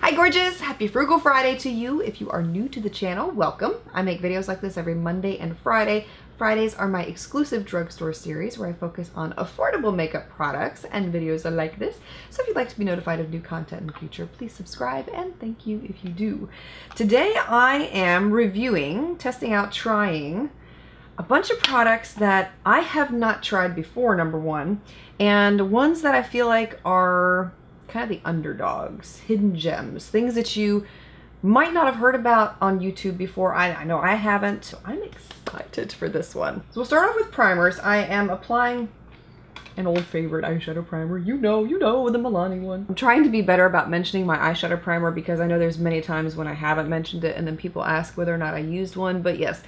Hi gorgeous! Happy Frugal Friday to you. If you are new to the channel, welcome. I make videos like this every Monday and Friday. Fridays are my exclusive drugstore series where I focus on affordable makeup products and videos like this. So if you'd like to be notified of new content in the future, please subscribe and thank you if you do. Today I am reviewing, testing out, trying a bunch of products that I have not tried before, number one, and ones that I feel like are kind of the underdogs, hidden gems, things that you might not have heard about on YouTube before. I know I haven't, so I'm excited for this one. So we'll start off with primers. I am applying an old favorite eyeshadow primer. You know, the Milani one. I'm trying to be better about mentioning my eyeshadow primer because I know there's many times when I haven't mentioned it and then people ask whether or not I used one, but yes,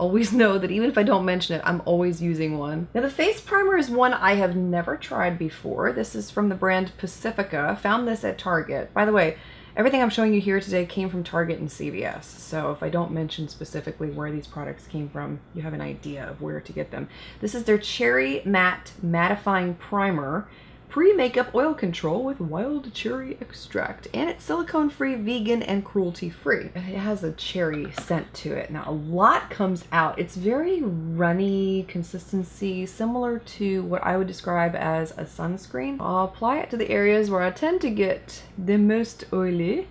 always know that even if I don't mention it, I'm always using one. Now the face primer is one I have never tried before. This is from the brand Pacifica. Found this at Target. By the way, everything I'm showing you here today came from Target and CVS. So if I don't mention specifically where these products came from, you have an idea of where to get them. This is their Cherry Matte Mattifying Primer. Pre-makeup oil control with wild cherry extract, and it's silicone-free, vegan, and cruelty-free. It has a cherry scent to it. Now, a lot comes out. It's very runny consistency, similar to what I would describe as a sunscreen. I'll apply it to the areas where I tend to get the most oily.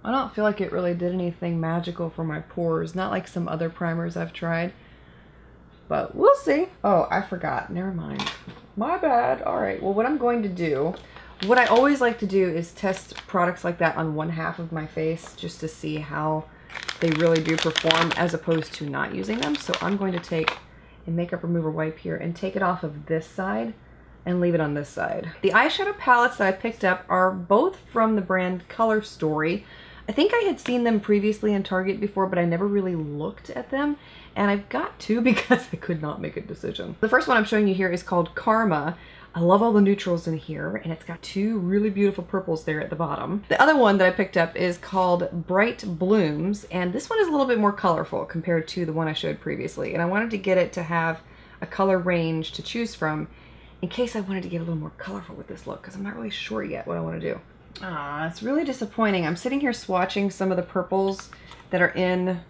I don't feel like it really did anything magical for my pores, not like some other primers I've tried. But we'll see. Oh, I forgot. Never mind. My bad. All right. Well, what I'm going to do, what I always like to do is test products like that on one half of my face just to see how they really do perform as opposed to not using them. So I'm going to take a makeup remover wipe here and take it off of this side and leave it on this side. The eyeshadow palettes that I picked up are both from the brand Color Story. I think I had seen them previously in Target before, but I never really looked at them. And I've got two because I could not make a decision. The first one I'm showing you here is called Karma. I love all the neutrals in here, and it's got two really beautiful purples there at the bottom. The other one that I picked up is called Bright Blooms, and this one is a little bit more colorful compared to the one I showed previously. And I wanted to get it to have a color range to choose from in case I wanted to get a little more colorful with this look, because I'm not really sure yet what I want to do. It's really disappointing. I'm sitting here swatching some of the purples that are in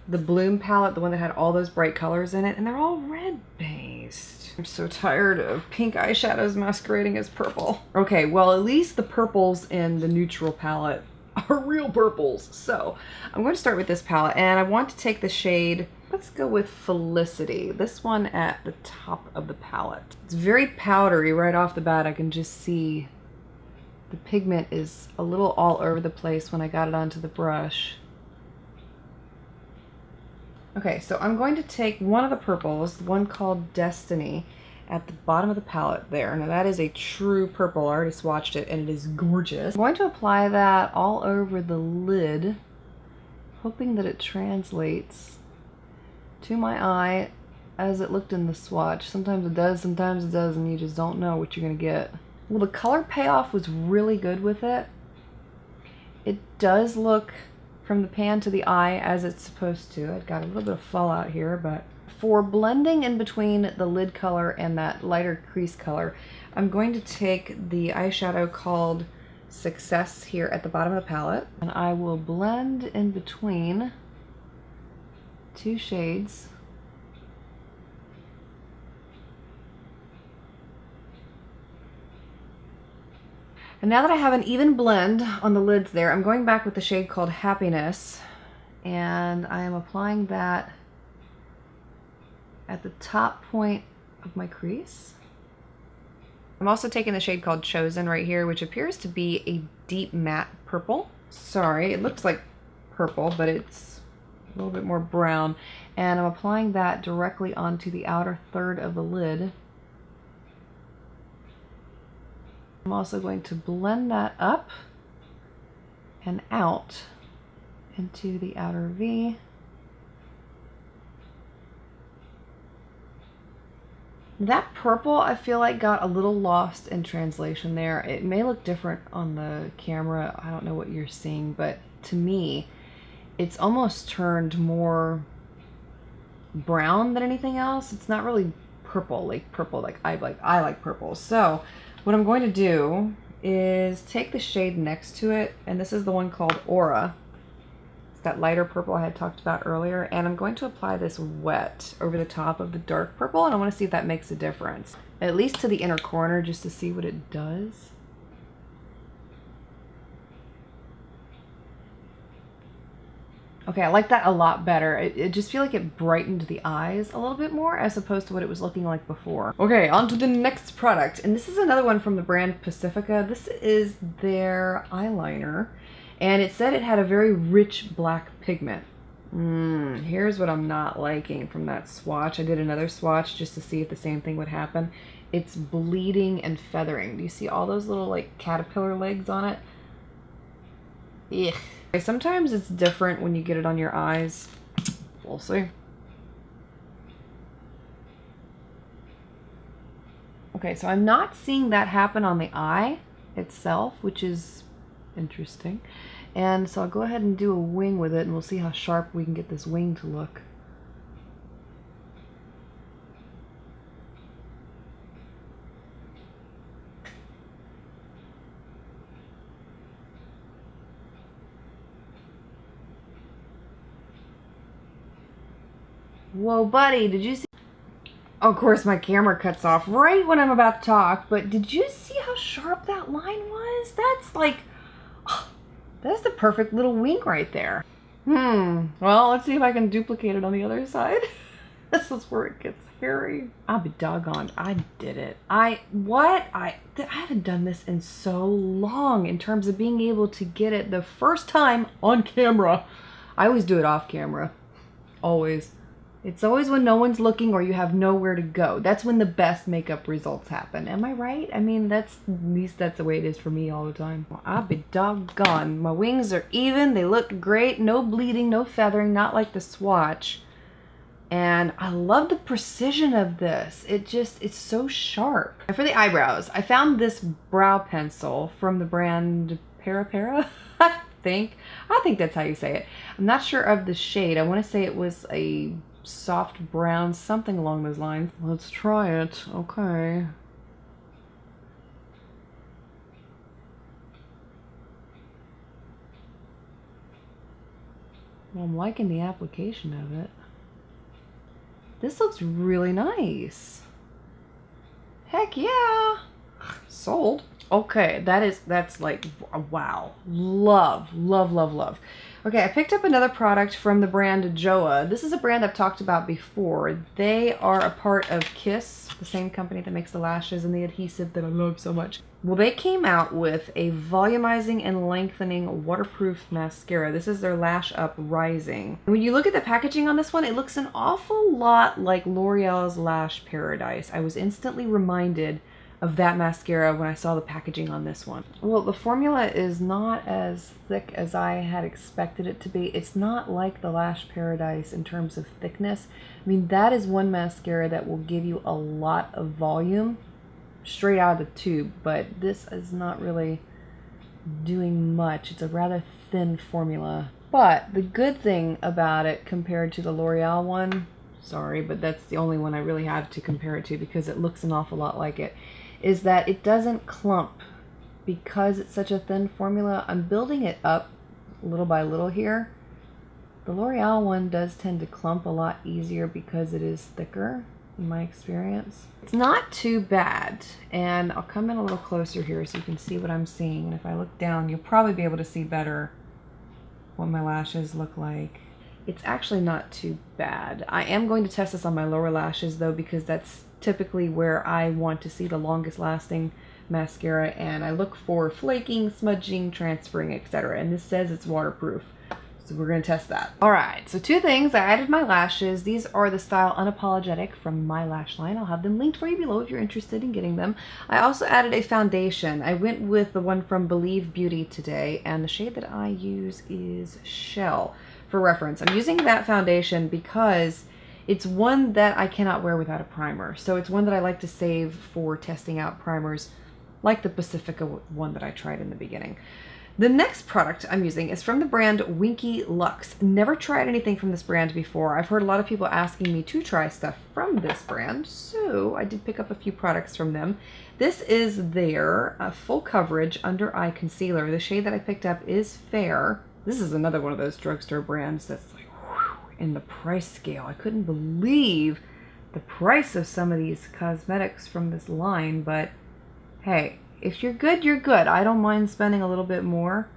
the Bloom palette, the one that had all those bright colors in it, and they're all red based. I'm so tired of pink eyeshadows masquerading as purple. Okay, well at least the purples in the neutral palette are real purples. So I'm going to start with this palette, and I want to take the shade, let's go with Felicity, this one at the top of the palette. It's very powdery right off the bat. I can just see the pigment is a little all over the place when I got it onto the brush. Okay, so I'm going to take one of the purples, the one called Destiny, at the bottom of the palette there. Now that is a true purple. I already swatched it and it is gorgeous. I'm going to apply that all over the lid, hoping that it translates to my eye as it looked in the swatch. Sometimes it does, sometimes it doesn't. You just don't know what you're going to get. Well, the color payoff was really good with it. It does look from the pan to the eye as it's supposed to. I've got a little bit of fallout here, but for blending in between the lid color and that lighter crease color, I'm going to take the eyeshadow called Success here at the bottom of the palette, and I will blend in between two shades. And now that I have an even blend on the lids there, I'm going back with the shade called Happiness, and I am applying that at the top point of my crease. I'm also taking the shade called Chosen right here, which appears to be a deep matte purple. Sorry, it looks like purple, but it's a little bit more brown. And I'm applying that directly onto the outer third of the lid. I'm also going to blend that up and out into the outer V. That purple, I feel like, got a little lost in translation there. It may look different on the camera. I don't know what you're seeing, but to me, it's almost turned more brown than anything else. It's not really purple, like I like purple. So what I'm going to do is take the shade next to it, and this is the one called Aura. It's that lighter purple I had talked about earlier, and I'm going to apply this wet over the top of the dark purple, and I want to see if that makes a difference. At least to the inner corner, just to see what it does. Okay, I like that a lot better. It just feel like it brightened the eyes a little bit more as opposed to what it was looking like before. Okay, on to the next product. And this is another one from the brand Pacifica. This is their eyeliner. And it said it had a very rich black pigment. Here's what I'm not liking from that swatch. I did another swatch just to see if the same thing would happen. It's bleeding and feathering. Do you see all those little like caterpillar legs on it? Ugh. Sometimes it's different when you get it on your eyes. We'll see. Okay, so I'm not seeing that happen on the eye itself, which is interesting. And so I'll go ahead and do a wing with it, and we'll see how sharp we can get this wing to look. Whoa, buddy, did you see? Of course, my camera cuts off right when I'm about to talk, but did you see how sharp that line was? That's like, oh, that's the perfect little wing right there. Well, let's see if I can duplicate it on the other side. This is where it gets hairy. I'll be doggone, I did it. I haven't done this in so long in terms of being able to get it the first time on camera. I always do it off camera. Always. It's always when no one's looking or you have nowhere to go. That's when the best makeup results happen. Am I right? I mean, at least that's the way it is for me all the time. Well, I'll be doggone. My wings are even. They look great. No bleeding, no feathering, not like the swatch. And I love the precision of this. It's so sharp. And for the eyebrows, I found this brow pencil from the brand Peripera, I think that's how you say it. I'm not sure of the shade. I want to say it was a soft brown, something along those lines. Let's try it. Okay. Well, I'm liking the application of it. This looks really nice. Heck yeah. Sold. Okay, that's like, wow. Love, love, love, love. Okay, I picked up another product from the brand JOAH. This is a brand I've talked about before. They are a part of Kiss, the same company that makes the lashes and the adhesive that I love so much. Well, they came out with a volumizing and lengthening waterproof mascara. This is their Lash Uprising. When you look at the packaging on this one, it looks an awful lot like L'Oreal's Lash Paradise. I was instantly reminded of that mascara when I saw the packaging on this one. Well, the formula is not as thick as I had expected it to be. It's not like the Lash Paradise in terms of thickness. I mean, that is one mascara that will give you a lot of volume straight out of the tube, but this is not really doing much. It's a rather thin formula. But the good thing about it compared to the L'Oreal one, sorry, but that's the only one I really have to compare it to because it looks an awful lot like it, is that it doesn't clump. Because it's such a thin formula, I'm building it up little by little here. The L'Oreal one does tend to clump a lot easier because it is thicker, in my experience. It's not too bad, and I'll come in a little closer here so you can see what I'm seeing. And if I look down, you'll probably be able to see better what my lashes look like. It's actually not too bad. I am going to test this on my lower lashes though, because that's typically where I want to see the longest lasting mascara, and I look for flaking, smudging, transferring, etc. And this says it's waterproof, so we're going to test that. Alright, so two things. I added my lashes. These are the style Unapologetic from my lash line. I'll have them linked for you below if you're interested in getting them. I also added a foundation. I went with the one from Blvd today, and the shade that I use is Shell. For reference, I'm using that foundation because it's one that I cannot wear without a primer. So it's one that I like to save for testing out primers like the Pacifica one that I tried in the beginning. The next product I'm using is from the brand Winky Lux. Never tried anything from this brand before. I've heard a lot of people asking me to try stuff from this brand, so I did pick up a few products from them. This is their full coverage under eye concealer. The shade that I picked up is Fair. This is another one of those drugstore brands that's like, whew, in the price scale. I couldn't believe the price of some of these cosmetics from this line, but hey, if you're good, you're good. I don't mind spending a little bit more.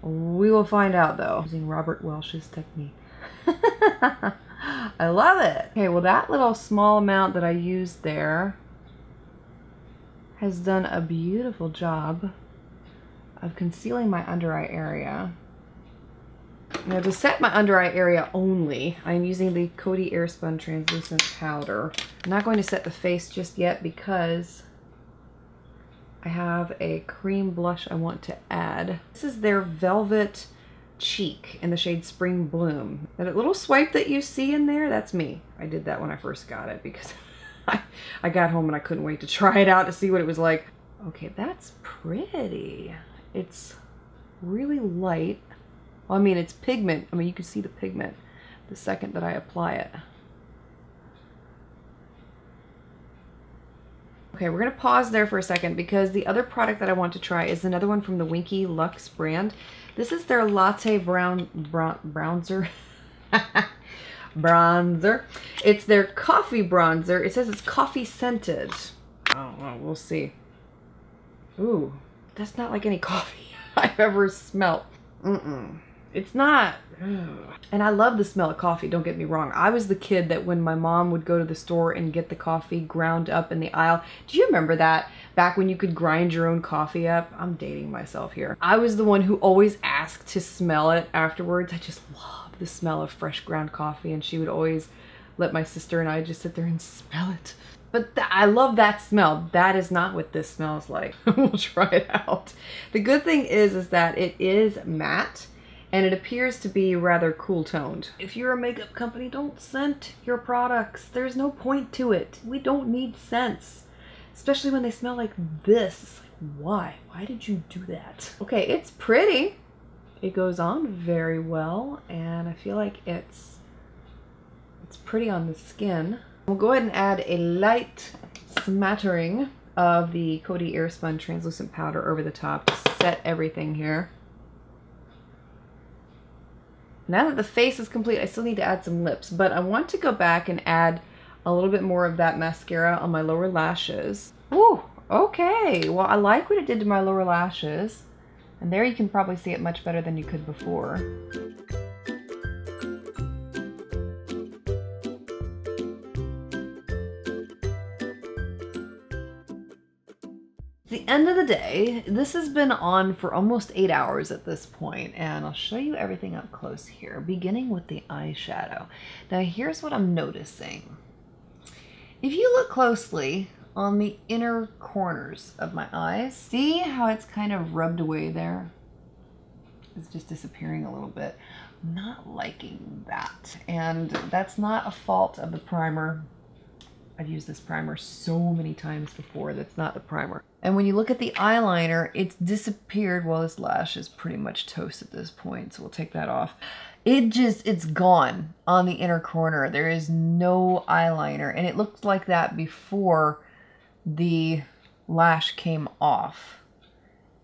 We will find out though. Using Robert Welch's technique. I love it. Okay, well that little small amount that I used there has done a beautiful job of concealing my under eye area. Now to set my under eye area only, I'm using the Coty Airspun Translucent Powder. I'm not going to set the face just yet because I have a cream blush I want to add. This is their Velvet Cheek in the shade Spring Bloom. That little swipe that you see in there, that's me. I did that when I first got it because I got home and I couldn't wait to try it out to see what it was like. Okay, that's pretty. It's really light. Well, I mean, it's pigment. I mean, you can see the pigment the second that I apply it. Okay, we're gonna pause there for a second because the other product that I want to try is another one from the Winky Lux brand. This is their Latte Bronzer. Bronzer. It's their coffee bronzer. It says it's coffee scented. I don't know, we'll see. Ooh, that's not like any coffee I've ever smelt. It's not. And I love the smell of coffee, don't get me wrong. I was the kid that when my mom would go to the store and get the coffee ground up in the aisle. Do you remember that? Back when you could grind your own coffee up? I'm dating myself here. I was the one who always asked to smell it afterwards. I just love the smell of fresh ground coffee, and she would always let my sister and I just sit there and smell it. But I love that smell. That is not what this smells like. We'll try it out. The good thing is that it is matte. And it appears to be rather cool toned. If you're a makeup company, don't scent your products. There's no point to it. We don't need scents. Especially when they smell like this. It's like, why? Why did you do that? Okay, it's pretty. It goes on very well. And I feel like it's pretty on the skin. We'll go ahead and add a light smattering of the Coty Airspun Translucent Powder over the top to set everything here. Now that the face is complete, I still need to add some lips, but I want to go back and add a little bit more of that mascara on my lower lashes. Ooh, okay. Well, I like what it did to my lower lashes. And there you can probably see it much better than you could before. The end of the day, this has been on for almost 8 hours at this point, and I'll show you everything up close here, beginning with the eyeshadow. Now here's what I'm noticing. If you look closely on the inner corners of my eyes, see how it's kind of rubbed away there? It's just disappearing a little bit. I'm not liking that, and that's not a fault of the primer. I've used this primer so many times before. That's not the primer. And when you look at the eyeliner, it's disappeared. Well, this lash is pretty much toast at this point, so we'll take that off. It's gone on the inner corner. There is no eyeliner, and it looked like that before the lash came off.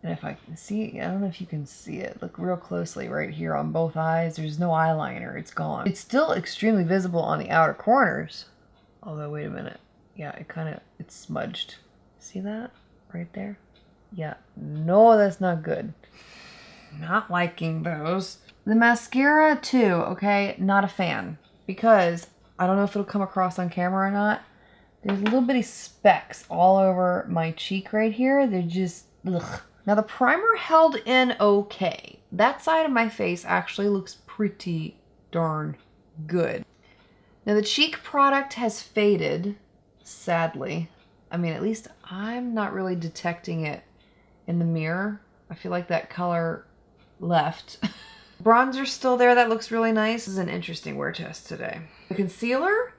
And if I can see, I don't know if you can see it. Look real closely right here on both eyes. There's no eyeliner. It's gone. It's still extremely visible on the outer corners. Although, wait a minute. Yeah, it's smudged. See that? Right there? Yeah. No, that's not good. Not liking those. The mascara, too, okay? Not a fan. Because, I don't know if it'll come across on camera or not. There's little bitty specks all over my cheek right here. They're just, ugh. Now, the primer held in okay. That side of my face actually looks pretty darn good. Now the cheek product has faded, sadly. I mean, at least I'm not really detecting it in the mirror. I feel like that color left. Bronzer's still there, that looks really nice. This is an interesting wear test today. The concealer,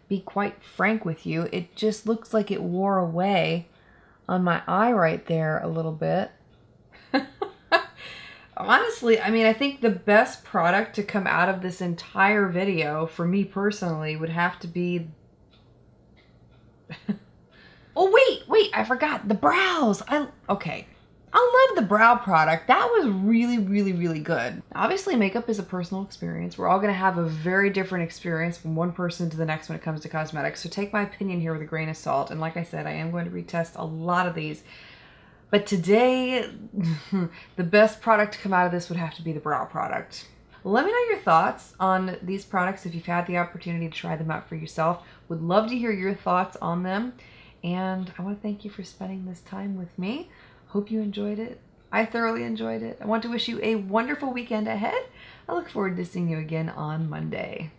be quite frank with you, it just looks like it wore away on my eye right there a little bit. Honestly, I mean, I think the best product to come out of this entire video, for me personally, would have to be... Oh, wait, I forgot. The brows. Okay. I love the brow product. That was really, really, really good. Obviously, makeup is a personal experience. We're all going to have a very different experience from one person to the next when it comes to cosmetics. So take my opinion here with a grain of salt. And like I said, I am going to retest a lot of these. But today, the best product to come out of this would have to be the brow product. Let me know your thoughts on these products if you've had the opportunity to try them out for yourself. Would love to hear your thoughts on them. And I want to thank you for spending this time with me. Hope you enjoyed it. I thoroughly enjoyed it. I want to wish you a wonderful weekend ahead. I look forward to seeing you again on Monday.